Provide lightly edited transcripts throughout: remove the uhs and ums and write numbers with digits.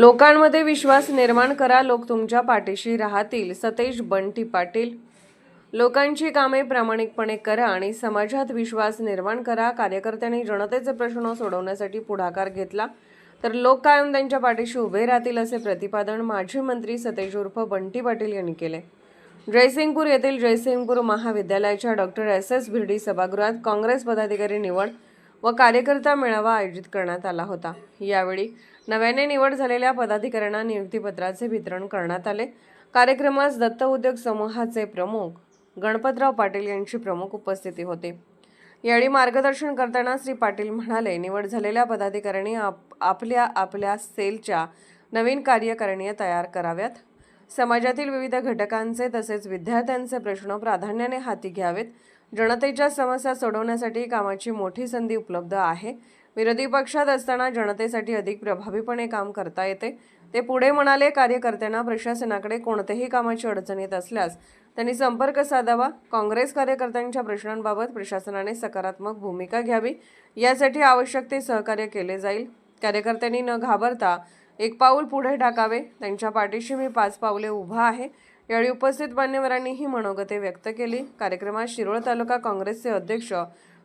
लोकांमध्ये विश्वास निर्माण करा, लोक तुमच्या पाठीशी राहतील. सतेज बंटी पाटील. लोकांची कामे प्रामाणिकपणे करा आणि समाजात विश्वास निर्माण करा. कार्यकर्त्यांनी जनतेचे प्रश्न सोडवण्यासाठी पुढाकार घेतला तर लोक कायम त्यांच्या पाठीशी उभे राहतील, असे प्रतिपादन माजी मंत्री सतेज उर्फ बंटी पाटील यांनी केले. जयसिंगपूर येथील जयसिंगपूर महाविद्यालयाच्या डॉक्टर SS भिर्डी सभागृहात काँग्रेस पदाधिकारी निवड व कार्यकर्ता मेळावा आयोजित करण्यात आला होता. यावेळी नव्याने निवड झालेल्या पदाधिकाऱ्यांना नियुक्तीपत्राचे वितरण करण्यात आले. कार्यक्रमास दत्त उद्योग समूहाचे प्रमुख गणपतराव पाटील यांची प्रमुख उपस्थिती होती. यावेळी मार्गदर्शन करताना श्री पाटील म्हणाले, निवड झालेल्या पदाधिकाऱ्यांनी आपल्या सेलच्या नवीन कार्यकारिणी तयार कराव्यात. समाजातील विविध घटकांचे तसेच विद्यार्थ्यांचे प्रश्न प्राधान्याने हाती घ्यावेत. जनतेच्या समस्या सोडवण्यासाठी कामाची मोठी संधी उपलब्ध आहे. विरोधी पक्षात असताना जनतेसाठी अधिक प्रभावीपणे काम करता येते. ते पुढे म्हणाले, कार्यकर्त्यांना प्रशासनाकडे कोणत्याही कामाची अडचण येत असल्यास त्यांनी संपर्क साधावा. काँग्रेस कार्यकर्त्यांच्या प्रश्नांबाबत प्रशासनाने सकारात्मक भूमिका घ्यावी, यासाठी आवश्यक ते सहकार्य केले जाईल. कार्यकर्त्यांनी न घाबरता एक पाऊल पुढे टाकावे. त्यांच्या पाठीशी मी 5 पावले उभा आहे. यावेळी उपस्थित मान्यवरांनी ही मनोगते व्यक्त केली. कार्यक्रमात शिरोळ तालुका काँग्रेसचे अध्यक्ष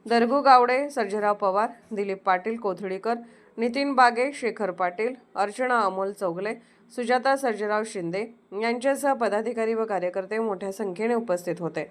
दरगू गावडे, सर्जेराव पवार, दिलीप पाटील कोथळीकर, नितीन बागे, शेखर पाटील, अर्चना अमोल चौगले, सुजाता सर्जेराव शिंदे यांच्यासह पदाधिकारी व कार्यकर्ते मोठ्या संख्येने उपस्थित होते.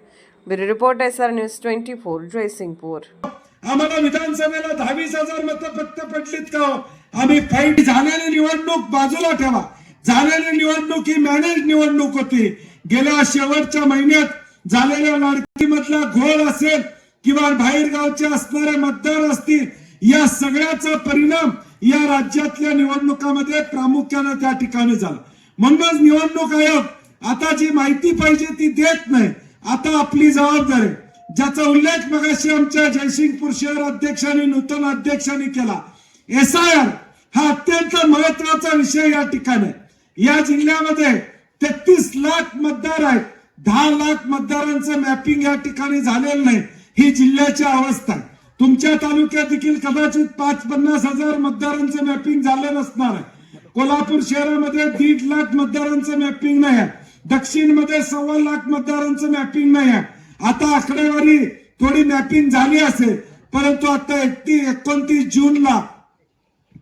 Bureau report SR news 24 Jaysingpur. आम्हाला विधानसभेला 10,000 मतं फक्त पडलीत का? आम्ही फाईट झालेली निवडणूक बाजूला ठेवा. झालेली निवडणूक ही मॅनेज निवडणूक होती. गेल्या शेवटच्या महिन्यात झालेल्या लाडकीमधला घोळ असेल किंवा बाहेर गावचे असणारे मतदार असतील, या सगळ्याचा परिणाम या राज्यातल्या निवडणुकामध्ये प्रामुख्याने त्या ठिकाणी झाला. म्हणूनच निवडणूक आयोग आता जी माहिती पाहिजे ती देत नाही. आता आपली जबाबदारी, ज्याचा उल्लेख मगाशी आमच्या जयसिंगपूर शहर अध्यक्षांनी नूतन अध्यक्षांनी केला, SIR हा अत्यंत महत्वाचा विषय या ठिकाणी. या जिल्ह्यामध्ये 33 लाख मतदार आहेत. 10 लाख मतदारांचं मॅपिंग या ठिकाणी झालेलं नाही. ही जिल्ह्याची अवस्था आहे. तुमच्या तालुक्यात देखील कदाचित 50-50 हजार मतदारांचं मॅपिंग झालं नसणार आहे. कोल्हापूर शहरामध्ये 1.5 लाख मतदारांचं मॅपिंग नाही आहे. दक्षिण मध्ये 1.25 लाख मतदारांचं मॅपिंग नाही आहे. आता आकडेवारी थोडी मॅपिंग झाली असेल, परंतु आता 29 जूनला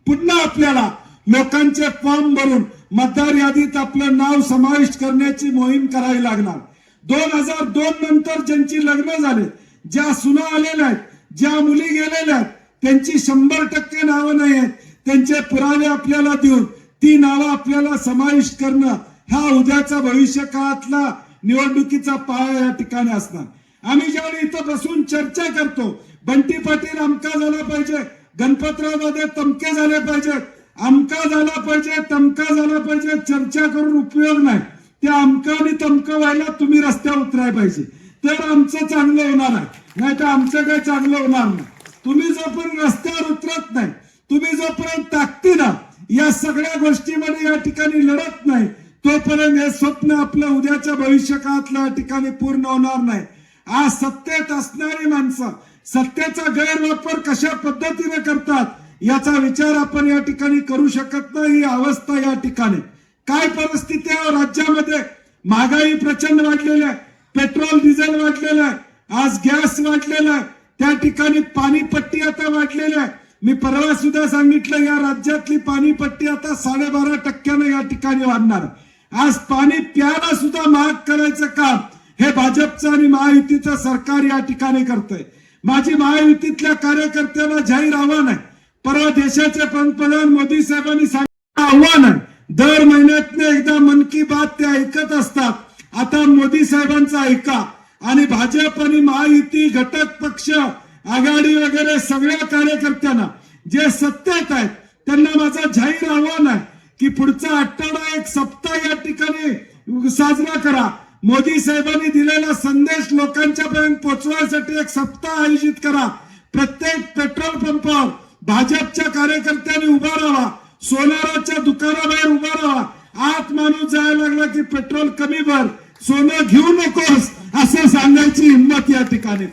पुन्हा आपल्याला लोकांचे फॉर्म भरून मतदार यादीत आपलं नाव समाविष्ट करण्याची मोहीम करावी लागणार. 2002 नंतर ज्यांची लग्न झाले, ज्या सुना आलेल्या आहेत, ज्या मुली गेलेल्या आहेत, त्यांची 100% नावं नाही आहेत. त्यांचे पुरावे आपल्याला देऊन ती नावं आपल्याला समाविष्ट करणं हा उद्याचा भविष्य काळातला निवडणुकीचा पाया या ठिकाणी असणार. आम्ही ज्यावेळी इथं बसून चर्चा करतो, बंटी पाटील अमका झाला पाहिजे, गणपतराव मध्ये तमके झाले पाहिजेत, अमका झाला पाहिजे, तमका झाला पाहिजे, चर्चा करून उपयोग नाही. त्या अमका आणि तमका व्हायला तुम्ही रस्त्यावर उतरायला पाहिजे, तर आमचं चांगलं होणार आहे. नाही तर आमचं काही चांगलं होणार नाही. तुम्ही जोपर्यंत रस्त्यावर उतरत नाही, तुम्ही जोपर्यंत ताकदीनं या सगळ्या गोष्टीमध्ये या ठिकाणी लढत नाही, तोपर्यंत हे स्वप्न आपलं उद्याच्या भविष्य काळातल्या ठिकाणी पूर्ण होणार नाही. आज सत्तेत असणारी माणसं सत्तेचा गैरवापर कशा पद्धतीने करतात याचा विचार आपण या ठिकाणी करू शकत नाही. ही अवस्था या ठिकाणी काय परिस्थिती आहे राज्यामध्ये. महागाई प्रचंड वाढलेली आहे, पेट्रोल डिझेल वाढलेलं आहे, आज गॅस वाढलेला आहे, त्या ठिकाणी पाणीपट्टी आता वाढलेली आहे. मी परवा सुद्धा सांगितलं, या राज्यातली पाणीपट्टी आता 12.5% या ठिकाणी वाढणार. आज पाणी प्यायला सुद्धा महाग करायचं काम हे भाजपचं आणि महायुतीचं सरकार या ठिकाणी करतंय. माझी महायुतीतल्या कार्यकर्त्यांना जाहीर आव्हान आहे. परवा देशाचे पंतप्रधान मोदी साहेबांनी सांगितलं आव्हान आहे, दर महिन्यातनं एकदा मन की बात ते ऐकत असतात. आता मोदी साहेबांचा ऐका आणि भाजप आणि महायुती घटक पक्ष आघाडी वगैरे सगळ्या कार्यकर्त्यांना जे सत्तेत आहेत त्यांना माझा जाहीर आव्हान आहे की पुढचा आठवडा एक सप्ताह या ठिकाणी साजरा करा. मोदी साहेबांनी दिलेला संदेश लोकांच्या पर्यंत पोहोचवण्यासाठी एक सप्ताह आयोजित करा. प्रत्येक पेट्रोल पंपावर भाजपच्या कार्यकर्त्यांनी उभा राहा, सोनाराच्या दुकानाबाहेर उभा राहा. आत माणूस जायला लागला की पेट्रोल कमी भर, सोनं घेऊ नकोस असं सांगायची हिंमत या ठिकाणी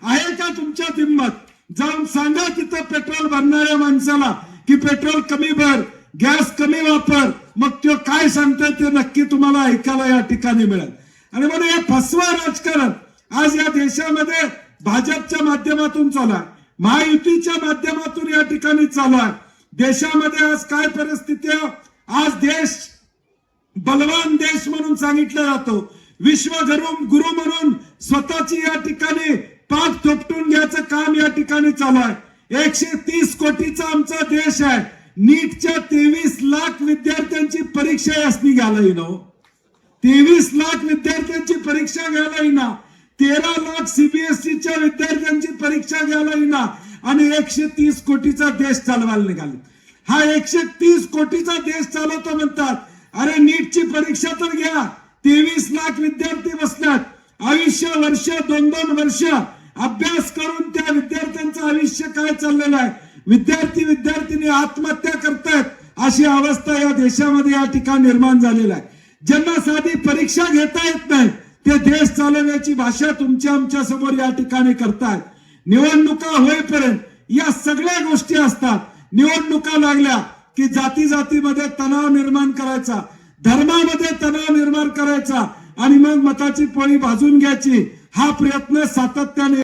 आहे का तुमच्यात हिंमत? जाऊन सांगा तिथं पेट्रोल भरणाऱ्या माणसाला की पेट्रोल कमी भर, गॅस कमी वापर, मग तो काय सांगतोय ते नक्की तुम्हाला ऐकायला या ठिकाणी मिळेल. आणि म्हणून हे फसवा राजकारण आज या देशामध्ये भाजपच्या माध्यमातून चालू आहे, महायुतीच्या माध्यमातून या ठिकाणी चालू आहे. देशामध्ये आज काय परिस्थिती आहे? आज देश बलवान देश म्हणून सांगितलं जातो, विश्वगुरु म्हणून स्वतःची या ठिकाणी पाक थोपटून घ्यायचं काम या ठिकाणी चालू आहे. 130 कोटीचा आमचा देश आहे. नीटच्या 23 लाख विद्यार्थ्यांची परीक्षा यासनी घ्यायला येणं, 23 लाख विद्यार्थ्यांची परीक्षा घ्यायला येणार, 13 लाख सीबीएसईच्या विद्यार्थ्यांची परीक्षा घ्यायला येणार आणि 130 कोटीचा देश चालवायला निघाले. हा 130 कोटीचा देश चालवतो म्हणतात. अरे नीटची परीक्षा तर घ्या, 23 लाख विद्यार्थी बसतात, आयुष्य वर्ष 2-2 वर्ष अभ्यास करून त्या विद्यार्थ्यांचं आयुष्य काय चाललेलं आहे, विद्यार्थी आत्महत्या करतायत, अशी अवस्था या देशामध्ये या ठिकाणी निर्माण झालेला आहे. ज्यांना साधी परीक्षा घेता येत नाही ते देश चालवण्याची भाषा तुमच्या आमच्या समोर या ठिकाणी करतायत. निवडणुका होईपर्यंत या सगळ्या गोष्टी असतात. निवडणुका लागल्या की जातीमध्ये तणाव निर्माण करायचा, धर्मामध्ये तणाव निर्माण करायचा आणि मग मताची पोळी भाजून घ्यायची, हा प्रयत्न सातत्याने